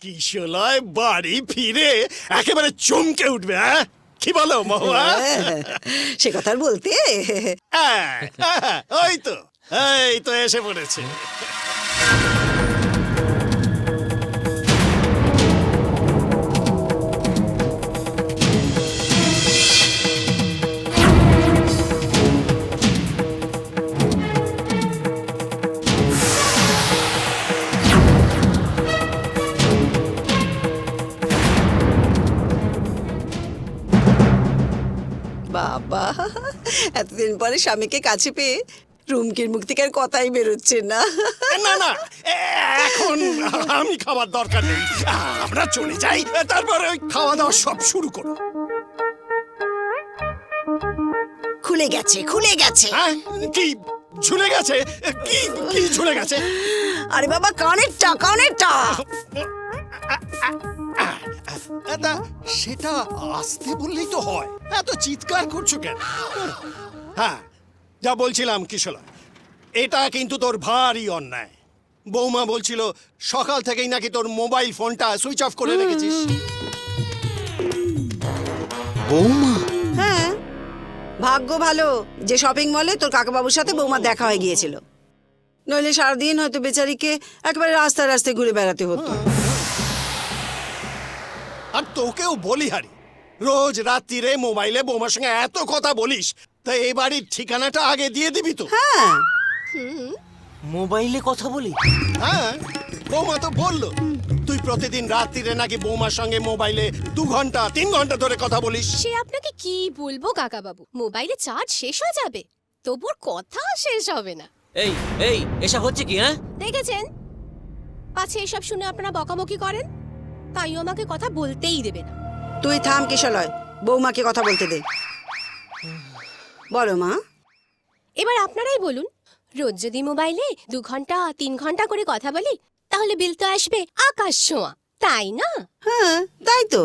কিশলয় বাড়ি ফিরে একেবারে চমকে উঠবে। হ্যাঁ, কি বলো মহুয়া? সে কথা আর বলতে। হ্যাঁ, হ্যাঁ, এই তো এসে পড়েছে। বাবা, এতদিন পরে স্বামীকে কাছে পেয়ে রুমকির মুখ থেকে আর কথাই বেরোচ্ছে না। না না, এখন আমি খাবার দরকার নেই, আমরা চলে যাই, তারপরে ওই খাওয়া দাওয়া সব শুরু করো। খুলে গেছে, খুলে গেছে। হ্যাঁ, কি ঝুলে গেছে? কি কি ঝুলে গেছে? আরে বাবা, কানেরটা কানেরটা। তা সেটা আসতে বললেই তো হয়, এত চিৎকার করছো কেন? হ্যাঁ, যা বলছিলাম কিশোরা, এটা কিন্তু তোর ভারী অন্যায়। বৌমা বলছিল সকাল থেকেই নাকি তোর মোবাইল ফোনটা সুইচ অফ করে রেখেছিস। বৌমা, হ্যাঁ, ভাগ্য ভালো যে শপিং মলে তোর কাকাবাবুর সাথে বৌমার দেখা হয়ে গিয়েছিল, নইলে সারাদিন হয়তো বেচারিকে একেবারে রাস্তায় রাস্তায় ঘুরে বেড়াতে হতো। আর তোকেও বলি হারি, রোজ রাত্রিরে মোবাইলে বৌমার সঙ্গে এত কথা বলিস, তা এই বাড়ির ঠিকানাটা আগে দিয়ে দিবি তো? হ্যাঁ, মোবাইলে কথা বলি? হ্যাঁ, বৌমা তো বললো তুই প্রতিদিন রাত্রিরে নাকি বৌমার সঙ্গে মোবাইলে 2 ঘন্টা 3 ঘন্টা ধরে কথা বলিস। সে আপনাকে কি বলবো কাকাবাবু, মোবাইলে চার্জ শেষ হয়ে যাবে, তবুর কথা শেষ হবে না। এই এই এসব হচ্ছে কি? হ্যাঁ, দেখেছেন, পাছে এসব শুনে আপনারা বকাবকি করেন, তাই আমাকে কথা বলতেই দেবে না। তুই থাম কিশলয়, বৌমাকে কথা বলতে দে। বলো মা। এবার আপনারাই বলুন, রোজ যদি মোবাইলে 2 ঘন্টা 3 ঘন্টা করে কথা বলি, তাহলে বিল তো আসবে আকাশ ছোঁয়া, তাই না? হ্যাঁ, তাই তো।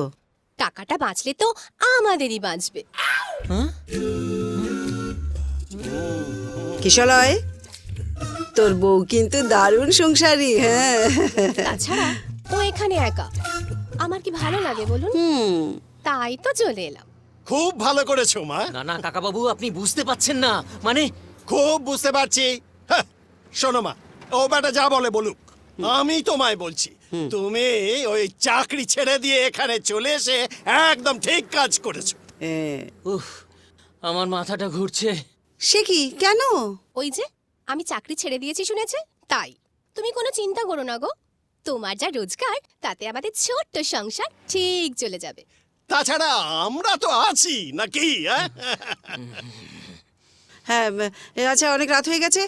টাকাটা বাঁচলে তো আমাদেরই বাঁচবে। কিশলয়, তোর বউ কিন্তু দারুণ সংসারী। হ্যাঁ, তাছাড়া ও এখানে একা, আমার কি ভালো লাগে বলুন? তাই তো চলে এলাম। খুব ভালো করেছো মা। না না কাকা বাবু, আপনি বুঝতে পাচ্ছেন না, মানে খুব বুঝতে পারছি। হ্যাঁ, শোনো মা, ও বেটা যা বলে বলুক, আমি তোমায় বলছি, তুমি ওই চাকরি ছেড়ে দিয়ে এখানে চলে এসে একদম ঠিক কাজ করেছো। উফ, আমার মাথাটা ঘুরছে। সে কি, কেন? ওই যে আমি চাকরি ছেড়ে দিয়েছি শুনেছে, তাই। তুমি কোনো চিন্তা করো না গো, তোমার যা রোজগার তাতে আমাদের ছোট্ট সংসার ঠিক চলে যাবে। তাছাড়া আমরা তো আছি নাকি? হ্যাঁ, আচ্ছা, অনেক রাত হয়ে গেছে,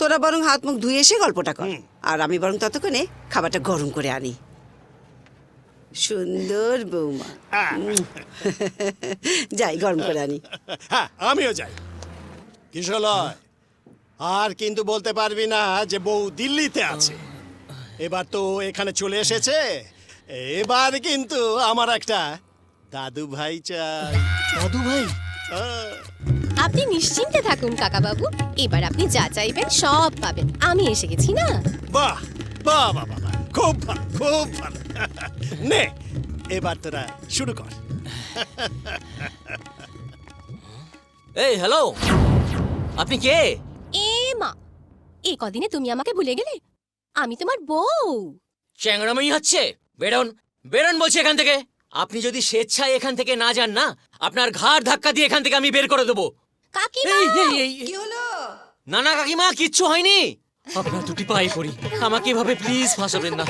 তোরা বরং হাত মুখ ধুয়ে এসে গল্পটা কর, আর আমি বরং ততক্ষণে খাবারটা গরম করে আনি। সুন্দর বৌমা। যাই গরম করে আনি। হ্যাঁ, আমিও যাই। কিশলয়, আর কিন্তু বলতে পারবি না যে বউ দিল্লিতে আছে। এবার তো এখানে চলে এসেছে, এবার কিন্তু আমার একটা দাদু ভাই চাই। দাদু ভাই? আপনি নিশ্চিন্তে থাকুন কাকাবাবু, এবার আপনি যা চাইবেন সব পাবেন, আমি এসে গেছি না। বাহ বাহ বাহ বাহ, খুব ভালো, খুব ভালো। নে, এবার তোরা শুরু কর। এই হ্যালো, আপনি কে? এ মা, এই কদিনে তুমি আমাকে ভুলে গেলে? আমি তোমার বউ। চ্যাংড়ামি হচ্ছে? বেরোন, বেরোন বলছি এখান থেকে। আপনি যদি স্বেচ্ছায় এখান থেকে না যান না, আপনার ঘাড় ধাক্কা দিয়ে এখান থেকে আমি বের করে দেবো। কাকিমা, কি হলো? না না কাকিমা, কিচ্ছু হয়নি। আপনার দুটি পায়ে পড়ি, আমাকে এভাবে প্লিজ ফাঁসাবেন না।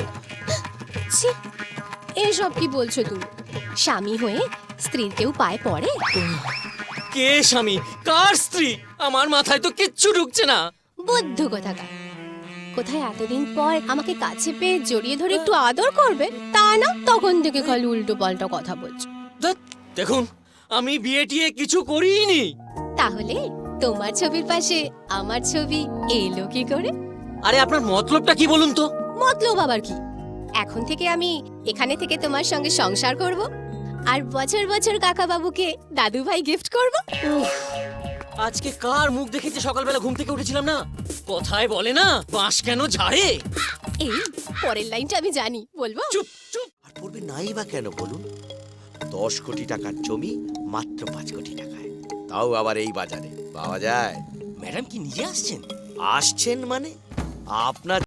ছি, এসব কি বলছো তুমি? স্বামী হয়ে স্ত্রীর কেউ পায়ে পড়ে? কে স্বামী, কার স্ত্রী? আমার মাথায় তো কিচ্ছু ঢুকছে না। বুদ্ধ কোথাকার, কোথায় এতদিন পর আমাকে কাছে পেয়ে জড়িয়ে ধরে একটু আদর করবে, তা না, তখন থেকে খালি উল্টো পাল্টা কথা বলছো। ধ্যাৎ, দেখুন, আমি বিয়ে টিয়ে কিছু করিনি। তাহলে তোমার ছবির পাশে আমার ছবি এলো কি করে? আরে আপনার মতলবটা কি বলুন তো? মতলব আবার কি? এখন থেকে আমি এখানে থেকে তোমার সঙ্গে সংসার করব, আর বছর বছর কাকাবাবুকে দাদু ভাই গিফট করব। আজকে কার মুখ দেখেছে সকালবেলা ঘুম থেকে উঠেছিলাম না? কথায় বলে না, বাঁশ কেন ঝাড়ে। এই পরের লাইনটা আমি জানি, বলবো? চুপ চুপ। নাই বা কেন বলুন? 10 কোটি টাকার জমি মাত্র 5 কোটি টাকায়, তাও আবার এই বাজারে পাওয়া যায়। ম্যাডাম কি নিজে আসছেন? আসছেন মানে আপনার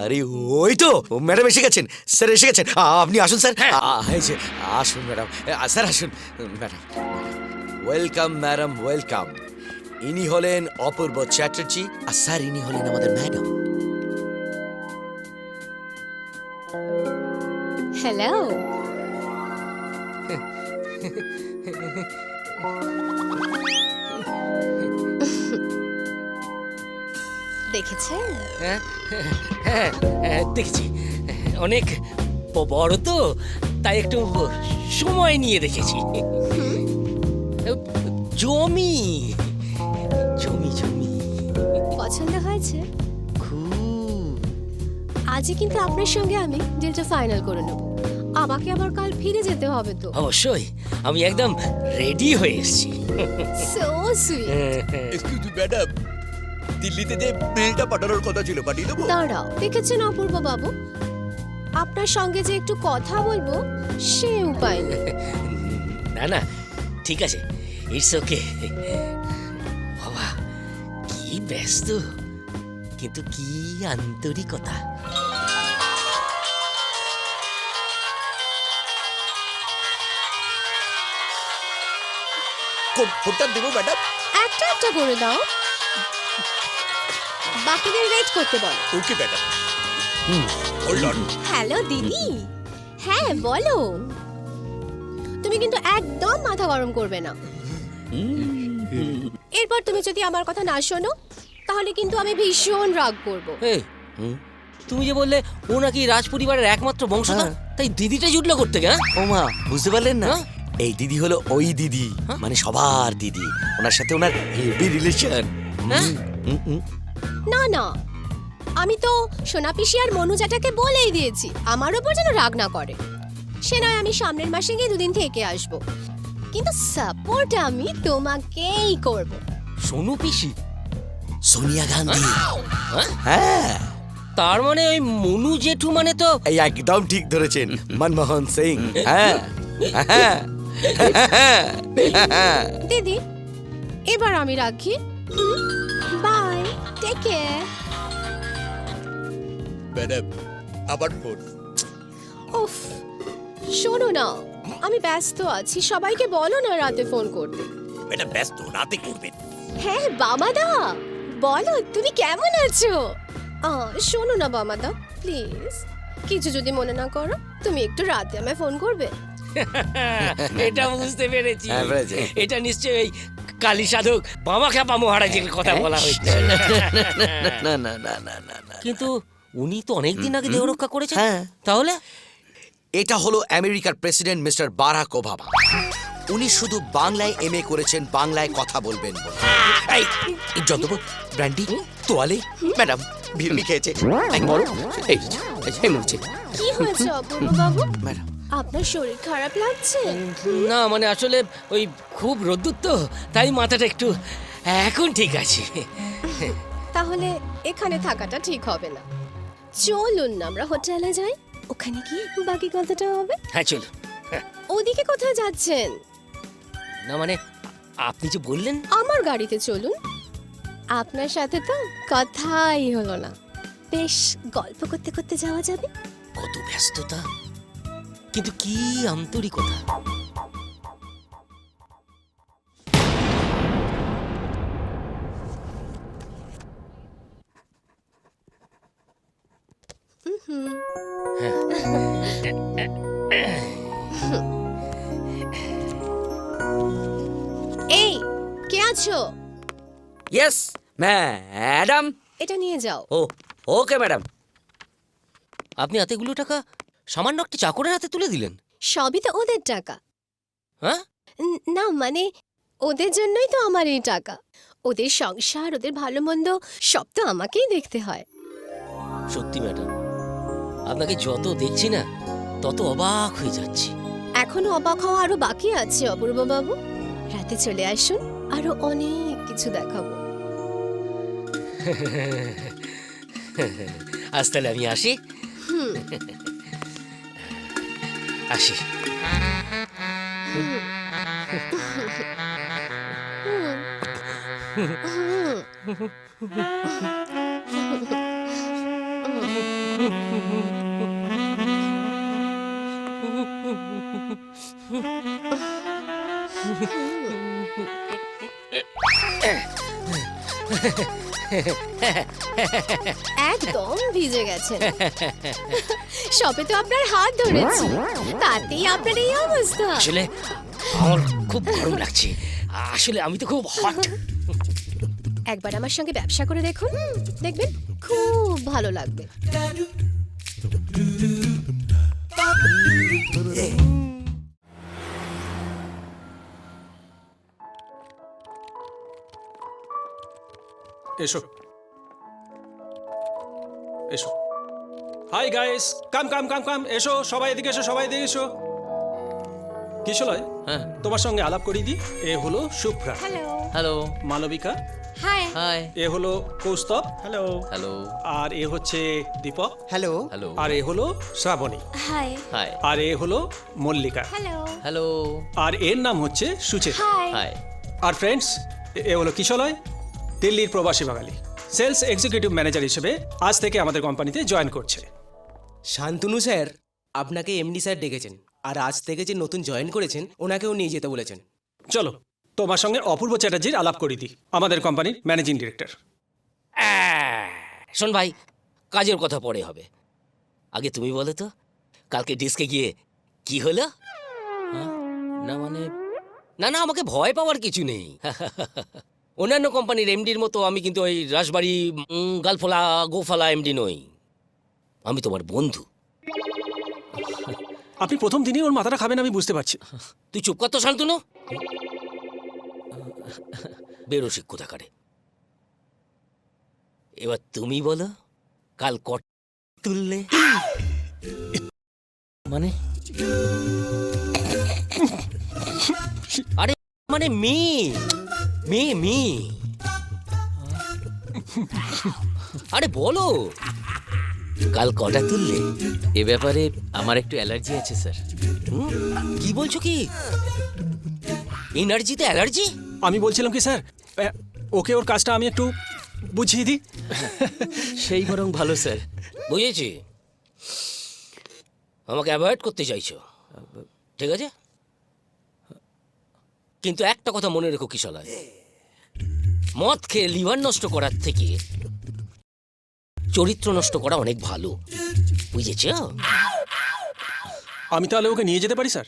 আরে ওই তো ম্যাডাম এসে গেছেন, স্যার এসে গেছেন। আপনি আসুন স্যার। এই যে, আসুন ম্যাডাম, স্যার আসুন ম্যাডাম। Welcome madam, welcome. ইনি হলেন অপূর্ব চ্যাটার্জি, আর স্যার ইনি হলেন আমাদের ম্যাডাম। হ্যালো। দেখেছেন? হ্যাঁ হ্যাঁ হ্যাঁ, দেখেছি। অনেক বড় তো, তাই একটু সময় নিয়ে দেখেছি। জমি জমি জমি পছন্দ হয়েছে? খুব। আজই কিন্তু আপনার সঙ্গে আমি ডিলটা ফাইনাল করে নেব। আমাকে আবার কাল ফিরে যেতে হবে তো। অবশ্যই, আমি একদম রেডি হয়ে এসেছি। So sweet. Excuse me madam, দিল্লিতে যে বিলটা পাঠানোর কথা ছিল পাঠিয়ে দেবো? দাঁড়াও, দেখেছেন অপূর্ব বাবু, আপনার সঙ্গে যে একটু কথা বলবো সে উপায় নেই। না না, ঠিক আছে, ইটস ওকে। বাবা কি ব্যস্ত, কিন্তু কি আন্তরিকতা। ফোনটা দেবো ম্যাডাম? একটা একটা করে দাও, বাকিদের ওয়েট করতে বলো। Okay madam. Hold on. Hello দিদি। হ্যাঁ বলো। তুমি কিন্তু একদম মাথা গরম করবে না। এরপর তুমি যদি আমার কথা না শোনো তাহলে কিন্তু আমি ভীষণ রাগ করব। এই, তুমি যে বললে ও নাকি রাজ পরিবারের একমাত্র বংশধর, তাই দিদিটা জুটলো করতে গা? ও মা, বুঝতে পারলেন না? হ্যাঁ? এই দিদি হলো ওই দিদি, মানে সবার দিদি। ওনার সাথে ওনার হেভি রিলেশন। হ্যাঁ? না না, আমি তো সোনা পিসি আর মনুজাটাকে বলেই দিয়েছি আমার ওপর যেন রাগ না করে। সে নয় আমি সামনের মাসে গিয়ে 2 দিন থেকে আসব, কিন্তু সাপোর্ট আমি তোমাকেই করব। সোনু পিসি? সোনিয়া গান্ধী। হ্যাঁ? হ্যাঁ, তার মানে ওই মনু জেঠু মানে তো এই একদম ঠিক ধরেছেন, মনমোহন সিং। হ্যাঁ হ্যাঁ হ্যাঁ। দিদি এবার আমি রাখি। Bye, take care. ম্যাডাম আবার ফোন। উফ, শোনো না, আমি ব্যস্ত আছি, সবাইকে বলো না রাতে ফোন করতে। ম্যাডাম ব্যস্ত, রাতে করবেন। হ্যাঁ বামাদা, বলো তুমি কেমন আছো? শোনো না বামাদা, প্লিজ কিছু যদি মনে না করো, তুমি একটু রাতে আমায় ফোন করবে। এটা বুঝতে পেরেছি। হ্যাঁ, পেরেছি। এটা নিশ্চয়ই কালী সাধক বাবা খ্যাপা মহারাজের কথা বলা হয়েছে। না না না না না না। কিন্তু উনি তো অনেকদিন আগে দেহ রক্ষা করেছেন। হ্যাঁ। তাহলে এটা হলো আমেরিকার প্রেসিডেন্ট মিস্টার বারাক ওবামা। উনি শুধু বাংলায় এমএ করেছেন, বাংলায় কথা বলবেন বলে। এই যদব, ব্র্যান্ডি, তোয়ালে। ম্যাডাম ভিড়মি খেয়েছে। এই মুছে। কি হয়েছে অপূর্ব বাবু? ম্যাডাম আপনার শরীর খারাপ লাগছে? না মানে আসলে ওই খুব রোদ্দুর তো, তাই মাথাটা একটু এখন ঠিক আছে। তাহলে এখানে থাকাটা ঠিক হবে না, চলুন না আমরা হোটেলে যাই, ওখানে গিয়ে বাকি কথাটা হবে। হ্যাঁ চলো। ওদিকে কোথায় যাচ্ছেন? না মানে আপনি যে বললেন। আমার গাড়িতে চলুন, আপনার সাথে তো কথাই হলো না, বেশ গল্প করতে করতে যাওয়া যাবে। কত ব্যস্ততা, কিন্তু কি আন্তরিকতা। এই কে আছো? Yes madam. এটা নিয়ে যাও। ও ওকে ম্যাডাম। আপনি এতগুলো টাকা সামান্য একটা চাকরের হাতে তুলে দিলেন? সবই তো ওদের টাকা। হ্যাঁ? না মানে ওদের জন্যই তো আমার এই টাকা। ওদের সংসার, ওদের ভালো মন্দ সব তো আমাকেই দেখতে হয়। সত্যি ম্যাডাম, আপনাকে যত দেখছি না তত অবাক হয়ে যাচ্ছি। এখনো অবাক হওয়া আরো বাকি আছে অপূর্ব বাবু। রাতে চলে আসুন, আরো অনেক কিছু দেখাবো। আজ তাহলে আমি আসি। আসি। একদম ভিজে গেছেন। সবে তো আপনার হাত ধরেছি, তাতেই আপনার এই অবস্থা। আসলে আমার খুব গরম লাগছে। আসলে আমি তো খুব হট। একবার আমার সঙ্গে ব্যবসা করে দেখুন, দেখবেন খুব ভালো লাগবে। এসো এসো। হাই গাইস, কাম কাম কাম কাম, এসো সবাই এদিকে এসো, সবাই এদিকে এসো। কিশলয়, হ্যাঁ। তোমার সঙ্গে আলাপ করিয়ে দিই। এ হলো Shubhra, hello. Hello. Malabika, hi. Hi. এ হলো কৌস্তব, হ্যালো। হ্যালো। আর এ হচ্ছে দীপক, হ্যালো। হ্যালো। আর এ হলো শ্রাবণী, হাই। হাই। আর এ হলো মল্লিকা, হ্যালো। হ্যালো। আর এর নাম হচ্ছে সুচেতা। হাই। হাই। আর ফ্রেন্ডস, এ হলো কিশলয়, দিল্লির প্রবাসী বাঙালি, সেলস এক্সিকিউটিভ ম্যানেজার হিসেবে আজ থেকে আমাদের কোম্পানিতে জয়েন করছে। শান্তনু স্যার আপনাকে এমডি স্যার ডেকেছেন, আর আজ থেকে যে নতুন জয়েন করেছেন ওনাকেও নিয়ে যেতে বলেছেন। চলো তোমার সঙ্গে অপূর্ব চ্যাটার্জির আলাপ করিয়ে দিই, আমাদের কোম্পানির ম্যানেজিং ডিরেক্টর। শোন ভাই, কাজের কথা পরে হবে। আগে তুমি বলো তো, কালকে ডিস্কে গিয়ে কি হলো? হ্যাঁ? না মানে, না না, আমাকে ভয় পাওয়ার কিছু নেই। অন্যান্য কোম্পানির এমডির মতো আমি কিন্তু ওই রাসবাড়ি গালফলা গোফালা এমডি নই। আমি তোমার বন্ধু। আপনি প্রথম দিনই ওর মাথাটা খাবেন, আমি বুঝতে পারছি। তুই চুপ কর তো শান্তনু। বেরোসিক কোথাকারে। এবার তুমি বলো, কাল কট তুললে? মানে আরে মানে মি আরে বলো, কাল কটা তুললে? এ ব্যাপারে আমার একটু অ্যালার্জি আছে স্যার। কি বলছো কি? এনার্জিতে অ্যালার্জি? আমি বলছিলাম কি স্যার, ওকে ওর কাজটা আমি একটু বুঝিয়ে দিই। সেই বরং ভালো স্যার। বুঝেছি, আমাকে অ্যাভয়েড করতে চাইছো, ঠিক আছে। কিন্তু একটা কথা মনে রেখো কিশলয়, মদ খেয়ে লিভার নষ্ট করার থেকে চরিত্র নষ্ট করা অনেক ভালো, বুঝেছ? আমি তাহলে ওকে নিয়ে যেতে পারি স্যার?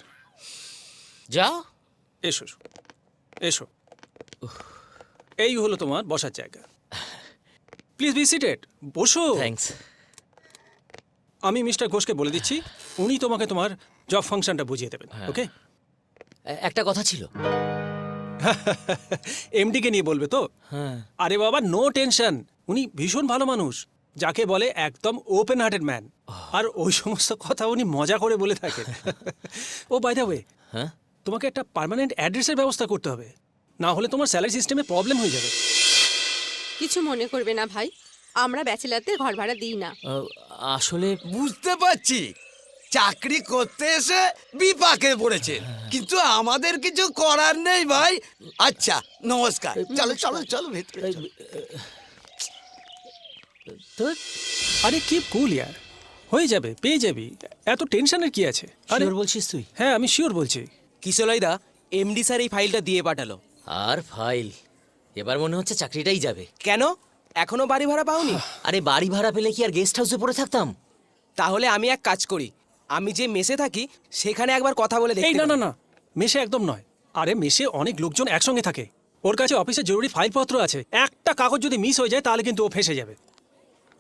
যাও। এসো এসো, এসো। এই হলো তোমার বসার জায়গা, প্লিজ বি সিটেড, বসো। থ্যাঙ্কস। আমি মিস্টার ঘোষকে বলে দিচ্ছি, উনি তোমাকে তোমার জব ফাংশনটা বুঝিয়ে দেবেন, ওকে? একটা কথা ছিল। এমডিকে নিয়ে বলবে তো? হ্যাঁ। আরে বাবা, নো টেনশন, উনি ভীষণ ভালো মানুষ, যাকে বলে একদম ওপেন হার্টেড ম্যান। আর ওই সমস্ত কথা উনি মজা করে বলে থাকেন। ও বাই দ্য ওয়ে, হ্যাঁ, তোমাকে একটা পার্মানেন্ট অ্যাড্রেসের ব্যবস্থা করতে হবে, না হলে তোমার স্যালারি সিস্টেমে প্রবলেম হয়ে যাবে। কিছু মনে করবে না ভাই, আমরা ব্যাচেলারদের ঘর ভাড়া দিই না। আসলে বুঝতে পারছি, চাকরি করতে এসে বিপাকে পড়েছে, কিন্তু আমাদের কিছু করার নেই ভাই। আচ্ছা নমস্কার, চলো চলো চলো ভেতরে চলো। আরে কি কুল ইয়ার, হয়ে যাবে, পেয়ে যাবি, এত টেনশনের কি আছে? আরে শিওর বলছিস তুই? হ্যাঁ, আমি শিওর বলছি। কিশলয়দা, এমডি স্যার এই ফাইলটা দিয়ে পাঠালো। আর ফাইল? এবার মনে হচ্ছে চাকরিটাই যাবে। কেন, এখনো বাড়ি ভাড়া পাওনি? আরে বাড়ি ভাড়া পেলে কি আর গেস্ট হাউসে পড়ে থাকতাম? তাহলে আমি এক কাজ করি, আমি যে মেসে থাকি সেখানে একবার কথা বলে এই দেখতে না না পারি। না, মেশে একদম নয়। আরে মেশে অনেক লোকজন একসঙ্গে থাকে, ওর কাছে অফিসের জরুরি ফাইলপত্র আছে, একটা কাগজ যদি মিস হয়ে যায় তাহলে কিন্তু ও ফেসে যাবে।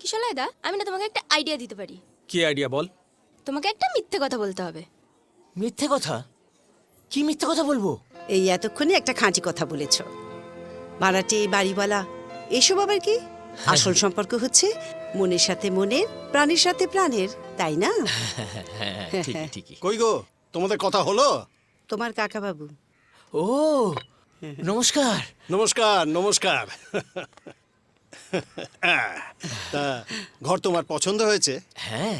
কিশলয়দা, আমি না তোমাকে একটা আইডিয়া দিতে পারি। কি আইডিয়া বল? তোমাকে একটা মিথ্যে কথা বলতে হবে। মিথ্যে কথা? কি মিথ্যে কথা বলবো? এই এতক্ষণে একটা খাঁটি কথা বলেছ। ভাড়াটে, বাড়িওয়ালা, এসব আবার কি? আসল সম্পর্ক হচ্ছে মনের সাথে মনের, প্রাণের সাথে প্রাণের, তাই না? হ্যাঁ, ঠিকই ঠিকই। কই গো, তোমাদের কথা হলো? তোমার কাকা বাবু। ও নমস্কার। নমস্কার নমস্কার। তা ঘর তোমার পছন্দ হয়েছে? হ্যাঁ,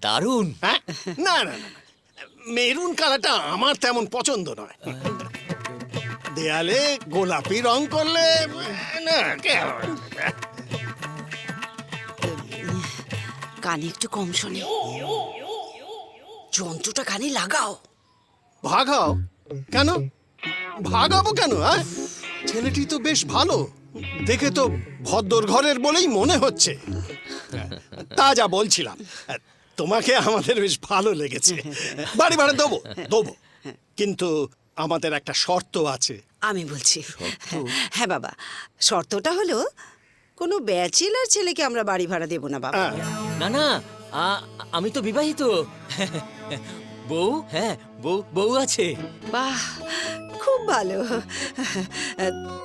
দারুণ। হ্যাঁ, না না না, মেরুন কালারটা আমার তেমন পছন্দ নয়। দেয়ালে গোলাপি রং করলে না, কানে একটু কম শোনে, যন্ত্রটা কানে লাগাও। ভাগাও কেন? ভাগাবো কেন? ছেলেটি তো বেশ ভালো, দেখে তো ভদ্র ঘরের বলেই মনে হচ্ছে। তা যা বলছিলাম, তোমাকে আমাদের বেশ ভালো লেগেছে। বাড়ি ভাড়া দেবো দেবো, কিন্তু আমাদের একটা শর্ত আছে। আমি বলছি, হ্যাঁ বাবা, শর্তটা হলো কোনো ব্যাচেলার ছেলেকে আমরা বাড়ি ভাড়া দেব না বাবা। না না, আমি তো বিবাহিত। বউ, হ্যাঁ বউ আছে। বাহ, খুব ভালো।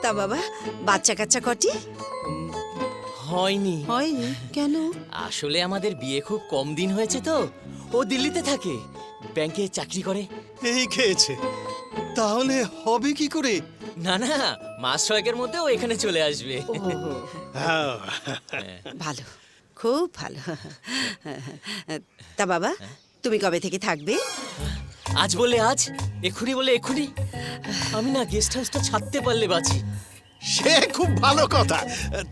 তা বাবা, বাচ্চা কাচ্চা কটি? হয়নি। হয়নি কেন? আসলে আমাদের বিয়ে খুব কম দিন হয়েছে তো। ও দিল্লিতে থাকে, ব্যাংকে চাকরি করে। এই খেয়েছে, তাহলে হবে কি করে? না না, মাস ছয়েকের মধ্যে ও এখানে চলে আসবে। হ্যাঁ, ভালো, খুব ভালো। তা বাবা, তুমি কবে থেকে থাকবে? আজ বলে আজ, এক্ষুনি বলে এক্ষুনি। আমি না গেস্ট হাউসটা ছাড়তে পারলে বাঁচি। সে খুব ভালো কথা।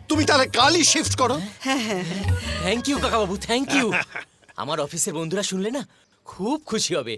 তুমি তাহলে কালই শিফট করো। থ্যাংক ইউ কাকাবাবু, থ্যাংক ইউ। আমার অফিসের বন্ধুরা শুনলে না খুব খুশি হবে।